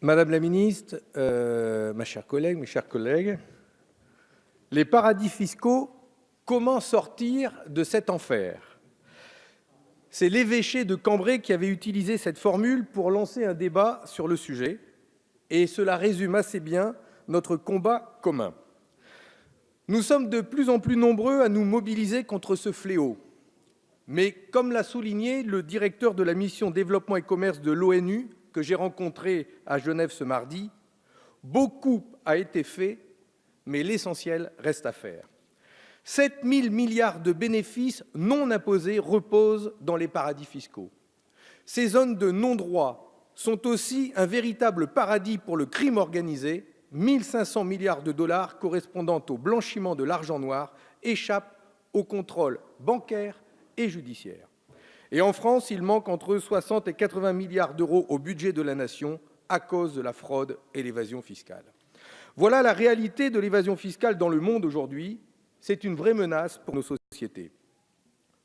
Madame la ministre, mes chers collègues, les paradis fiscaux, comment sortir de cet enfer? C'est l'évêché de Cambrai qui avait utilisé cette formule pour lancer un débat sur le sujet, et cela résume assez bien notre combat commun. Nous sommes de plus en plus nombreux à nous mobiliser contre ce fléau. Mais comme l'a souligné le directeur de la mission développement et commerce de l'ONU, que j'ai rencontré à Genève ce mardi, beaucoup a été fait, mais l'essentiel reste à faire. 7 000 milliards de bénéfices non imposés reposent dans les paradis fiscaux. Ces zones de non-droit sont aussi un véritable paradis pour le crime organisé. 1 500 milliards de dollars correspondant au blanchiment de l'argent noir échappent au contrôle bancaire et judiciaire. Et en France, il manque entre 60 et 80 milliards d'euros au budget de la nation à cause de la fraude et l'évasion fiscale. Voilà la réalité de l'évasion fiscale dans le monde aujourd'hui. C'est une vraie menace pour nos sociétés.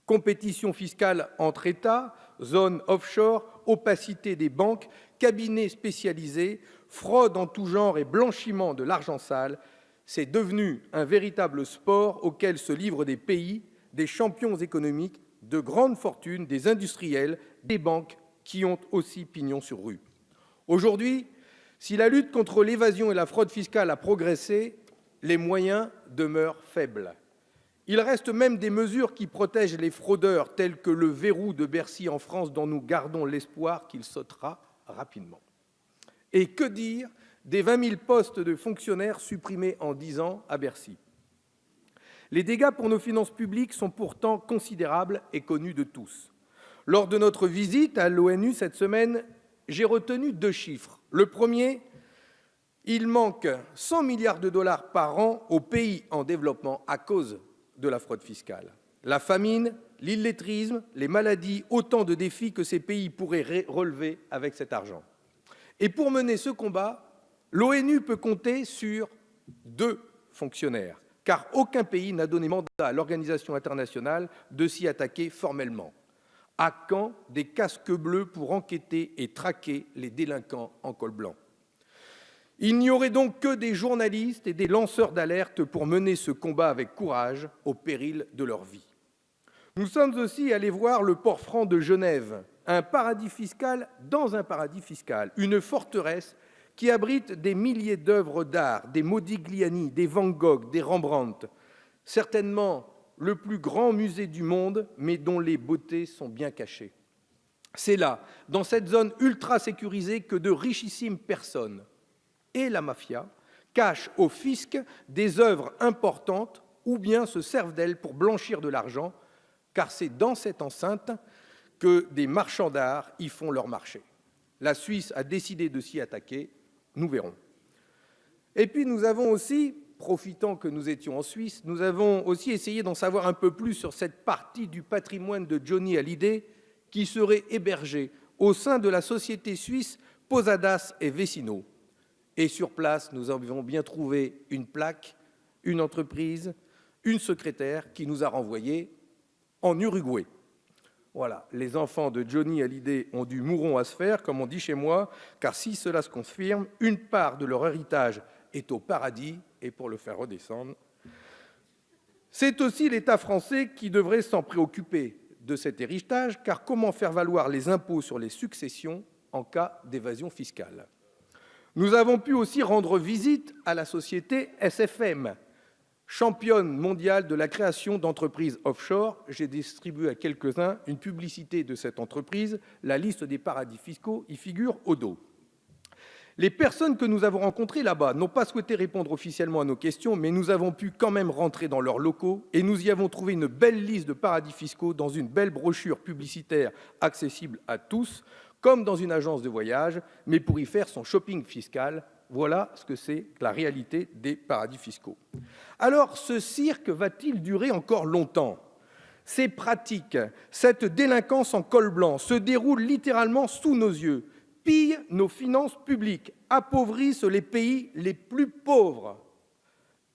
Compétition fiscale entre États, zones offshore, opacité des banques, cabinets spécialisés, fraude en tout genre et blanchiment de l'argent sale, c'est devenu un véritable sport auquel se livrent des pays, des champions économiques, de grandes fortunes, des industriels, des banques qui ont aussi pignon sur rue. Aujourd'hui, si la lutte contre l'évasion et la fraude fiscale a progressé, les moyens demeurent faibles. Il reste même des mesures qui protègent les fraudeurs, telles que le verrou de Bercy en France, dont nous gardons l'espoir qu'il sautera rapidement. Et que dire des 20 000 postes de fonctionnaires supprimés en 10 ans à Bercy? Les dégâts pour nos finances publiques sont pourtant considérables et connus de tous. Lors de notre visite à l'ONU cette semaine, j'ai retenu 2 chiffres. Le premier, il manque 100 milliards de dollars par an aux pays en développement à cause de la fraude fiscale. La famine, l'illettrisme, les maladies, autant de défis que ces pays pourraient relever avec cet argent. Et pour mener ce combat, l'ONU peut compter sur 2 fonctionnaires, car aucun pays n'a donné mandat à l'organisation internationale de s'y attaquer formellement. À quand des casques bleus pour enquêter et traquer les délinquants en col blanc? Il n'y aurait donc que des journalistes et des lanceurs d'alerte pour mener ce combat avec courage, au péril de leur vie. Nous sommes aussi allés voir le port franc de Genève, un paradis fiscal dans un paradis fiscal, une forteresse qui abrite des milliers d'œuvres d'art, des Modigliani, des Van Gogh, des Rembrandt, certainement le plus grand musée du monde, mais dont les beautés sont bien cachées. C'est là, dans cette zone ultra sécurisée, que de richissimes personnes et la mafia cachent au fisc des œuvres importantes ou bien se servent d'elles pour blanchir de l'argent, car c'est dans cette enceinte que des marchands d'art y font leur marché. La Suisse a décidé de s'y attaquer, nous verrons. Et puis nous avons aussi, profitant que nous étions en Suisse, nous avons aussi essayé d'en savoir un peu plus sur cette partie du patrimoine de Johnny Hallyday qui serait hébergée au sein de la société suisse Posadas et Vecino. Et sur place, nous avons bien trouvé une plaque, une entreprise, une secrétaire qui nous a renvoyés en Uruguay. Voilà, les enfants de Johnny Hallyday ont du mouron à se faire, comme on dit chez moi, car si cela se confirme, une part de leur héritage est au paradis, et pour le faire redescendre, c'est aussi l'État français qui devrait s'en préoccuper de cet héritage, car comment faire valoir les impôts sur les successions en cas d'évasion fiscale? Nous avons pu aussi rendre visite à la société SFM, championne mondiale de la création d'entreprises offshore. J'ai distribué à quelques-uns une publicité de cette entreprise. La liste des paradis fiscaux y figure au dos. Les personnes que nous avons rencontrées là-bas n'ont pas souhaité répondre officiellement à nos questions, mais nous avons pu quand même rentrer dans leurs locaux et nous y avons trouvé une belle liste de paradis fiscaux dans une belle brochure publicitaire accessible à tous, comme dans une agence de voyage, mais pour y faire son shopping fiscal. Voilà ce que c'est la réalité des paradis fiscaux. Alors, ce cirque va-t-il durer encore longtemps? Ces pratiques, cette délinquance en col blanc se déroulent littéralement sous nos yeux, pillent nos finances publiques, appauvrissent les pays les plus pauvres,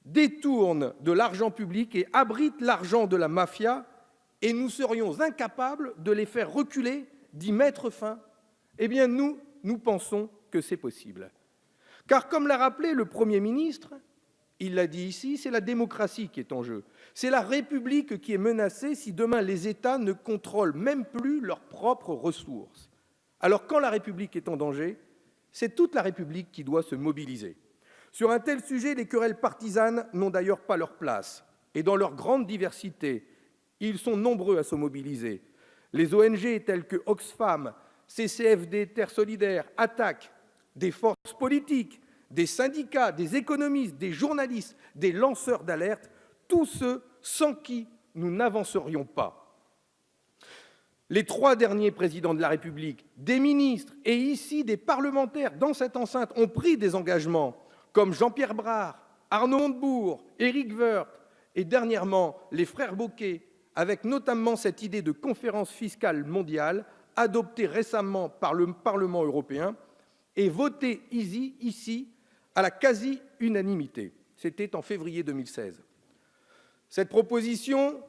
détournent de l'argent public et abritent l'argent de la mafia, et nous serions incapables de les faire reculer, d'y mettre fin. Eh bien, nous pensons que c'est possible. Car comme l'a rappelé le Premier ministre, il l'a dit ici, c'est la démocratie qui est en jeu. C'est la République qui est menacée si demain les États ne contrôlent même plus leurs propres ressources. Alors quand la République est en danger, c'est toute la République qui doit se mobiliser. Sur un tel sujet, les querelles partisanes n'ont d'ailleurs pas leur place. Et dans leur grande diversité, ils sont nombreux à se mobiliser. Les ONG telles que Oxfam, CCFD, Terre Solidaire, Attaque, des forces politiques, des syndicats, des économistes, des journalistes, des lanceurs d'alerte, tous ceux sans qui nous n'avancerions pas. Les 3 derniers présidents de la République, des ministres et ici des parlementaires dans cette enceinte ont pris des engagements comme Jean-Pierre Brard, Arnaud Montebourg, Éric Woerth et dernièrement les frères Bocquet, avec notamment cette idée de conférence fiscale mondiale adoptée récemment par le Parlement européen et votée ici à la quasi-unanimité. C'était en février 2016. Cette proposition,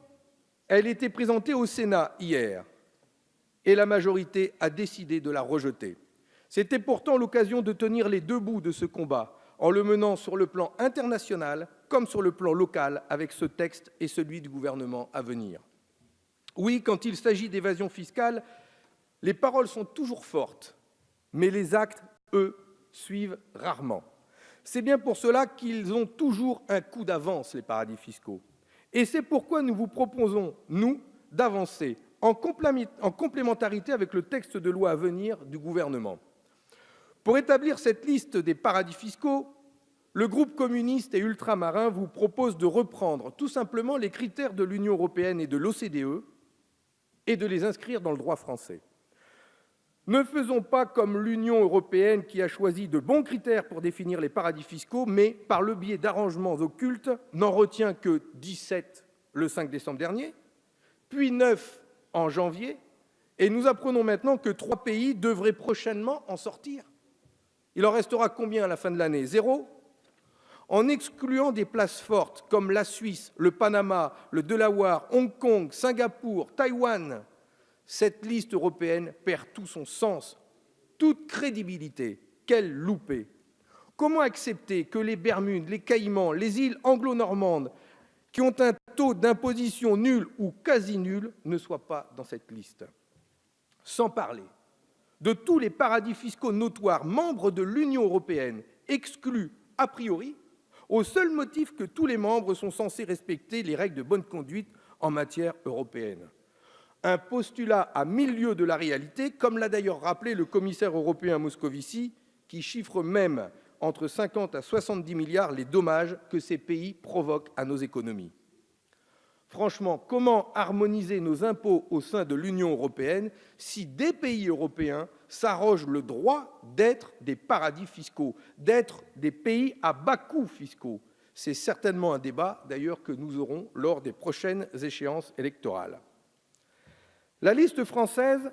elle était présentée au Sénat hier et la majorité a décidé de la rejeter. C'était pourtant l'occasion de tenir les deux bouts de ce combat en le menant sur le plan international comme sur le plan local avec ce texte et celui du gouvernement à venir. Oui, quand il s'agit d'évasion fiscale, les paroles sont toujours fortes, mais les actes, eux, suivent rarement. C'est bien pour cela qu'ils ont toujours un coup d'avance, les paradis fiscaux. Et c'est pourquoi nous vous proposons, nous, d'avancer en complémentarité avec le texte de loi à venir du gouvernement. Pour établir cette liste des paradis fiscaux, le groupe communiste et ultramarin vous propose de reprendre tout simplement les critères de l'Union européenne et de l'OCDE et de les inscrire dans le droit français. Ne faisons pas comme l'Union européenne qui a choisi de bons critères pour définir les paradis fiscaux, mais par le biais d'arrangements occultes, n'en retient que 17 le 5 décembre dernier, puis 9 en janvier, et nous apprenons maintenant que 3 pays devraient prochainement en sortir. Il en restera combien à la fin de l'année? 0? En excluant des places fortes comme la Suisse, le Panama, le Delaware, Hong Kong, Singapour, Taïwan, cette liste européenne perd tout son sens, toute crédibilité. Quel loupé! Comment accepter que les Bermudes, les Caïmans, les îles anglo-normandes, qui ont un taux d'imposition nul ou quasi nul, ne soient pas dans cette liste? Sans parler de tous les paradis fiscaux notoires, membres de l'Union européenne, exclus a priori, au seul motif que tous les membres sont censés respecter les règles de bonne conduite en matière européenne. Un postulat à 1000 lieues de la réalité, comme l'a d'ailleurs rappelé le commissaire européen Moscovici, qui chiffre même entre 50 à 70 milliards les dommages que ces pays provoquent à nos économies. Franchement, comment harmoniser nos impôts au sein de l'Union européenne si des pays européens s'arrogent le droit d'être des paradis fiscaux, d'être des pays à bas coûts fiscaux? C'est certainement un débat, d'ailleurs, que nous aurons lors des prochaines échéances électorales. La liste française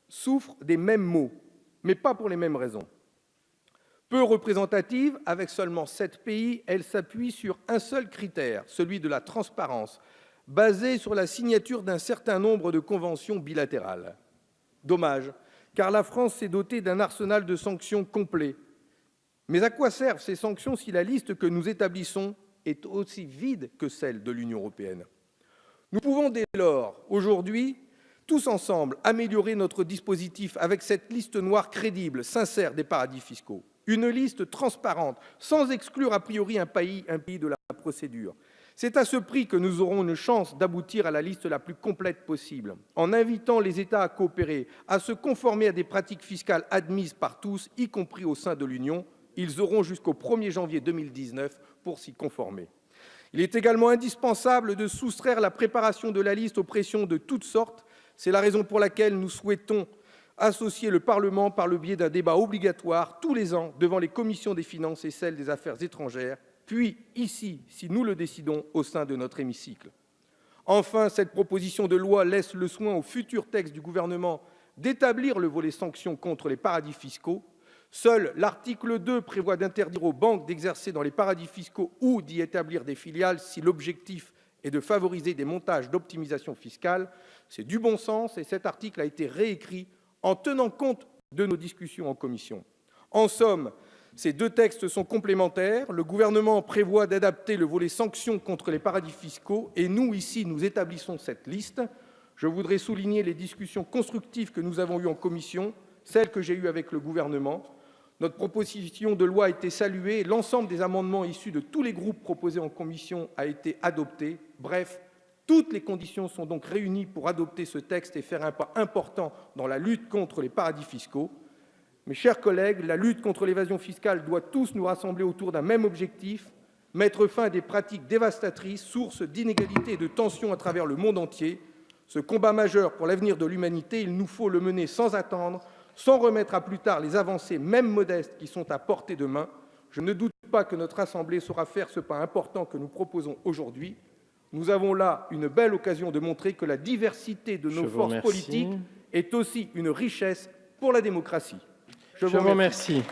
souffre des mêmes maux, mais pas pour les mêmes raisons. Peu représentative, avec seulement 7 pays, elle s'appuie sur un seul critère, celui de la transparence, basé sur la signature d'un certain nombre de conventions bilatérales. Dommage, car la France s'est dotée d'un arsenal de sanctions complet. Mais à quoi servent ces sanctions si la liste que nous établissons est aussi vide que celle de l'Union européenne? Nous pouvons dès lors, aujourd'hui, tous ensemble, améliorer notre dispositif avec cette liste noire crédible, sincère des paradis fiscaux. Une liste transparente, sans exclure a priori un pays de la procédure. C'est à ce prix que nous aurons une chance d'aboutir à la liste la plus complète possible, en invitant les États à coopérer, à se conformer à des pratiques fiscales admises par tous, y compris au sein de l'Union. Ils auront jusqu'au 1er janvier 2019 pour s'y conformer. Il est également indispensable de soustraire la préparation de la liste aux pressions de toutes sortes. C'est la raison pour laquelle nous souhaitons associer le Parlement par le biais d'un débat obligatoire tous les ans devant les commissions des finances et celles des affaires étrangères, puis ici, si nous le décidons, au sein de notre hémicycle. Enfin, cette proposition de loi laisse le soin au futur texte du gouvernement d'établir le volet sanctions contre les paradis fiscaux. Seul l'article 2 prévoit d'interdire aux banques d'exercer dans les paradis fiscaux ou d'y établir des filiales si l'objectif est de favoriser des montages d'optimisation fiscale. C'est du bon sens et cet article a été réécrit en tenant compte de nos discussions en commission. En somme, ces deux textes sont complémentaires. Le gouvernement prévoit d'adapter le volet sanctions contre les paradis fiscaux et nous, ici, nous établissons cette liste. Je voudrais souligner les discussions constructives que nous avons eues en commission, celles que j'ai eues avec le gouvernement. Notre proposition de loi a été saluée et l'ensemble des amendements issus de tous les groupes proposés en commission a été adopté. Bref, toutes les conditions sont donc réunies pour adopter ce texte et faire un pas important dans la lutte contre les paradis fiscaux. Mes chers collègues, la lutte contre l'évasion fiscale doit tous nous rassembler autour d'un même objectif, mettre fin à des pratiques dévastatrices, sources d'inégalités et de tensions à travers le monde entier. Ce combat majeur pour l'avenir de l'humanité, il nous faut le mener sans attendre, sans remettre à plus tard les avancées, même modestes, qui sont à portée de main. Je ne doute pas que notre Assemblée saura faire ce pas important que nous proposons aujourd'hui. Nous avons là une belle occasion de montrer que la diversité de nos forces politiques est aussi une richesse pour la démocratie. Je vous remercie.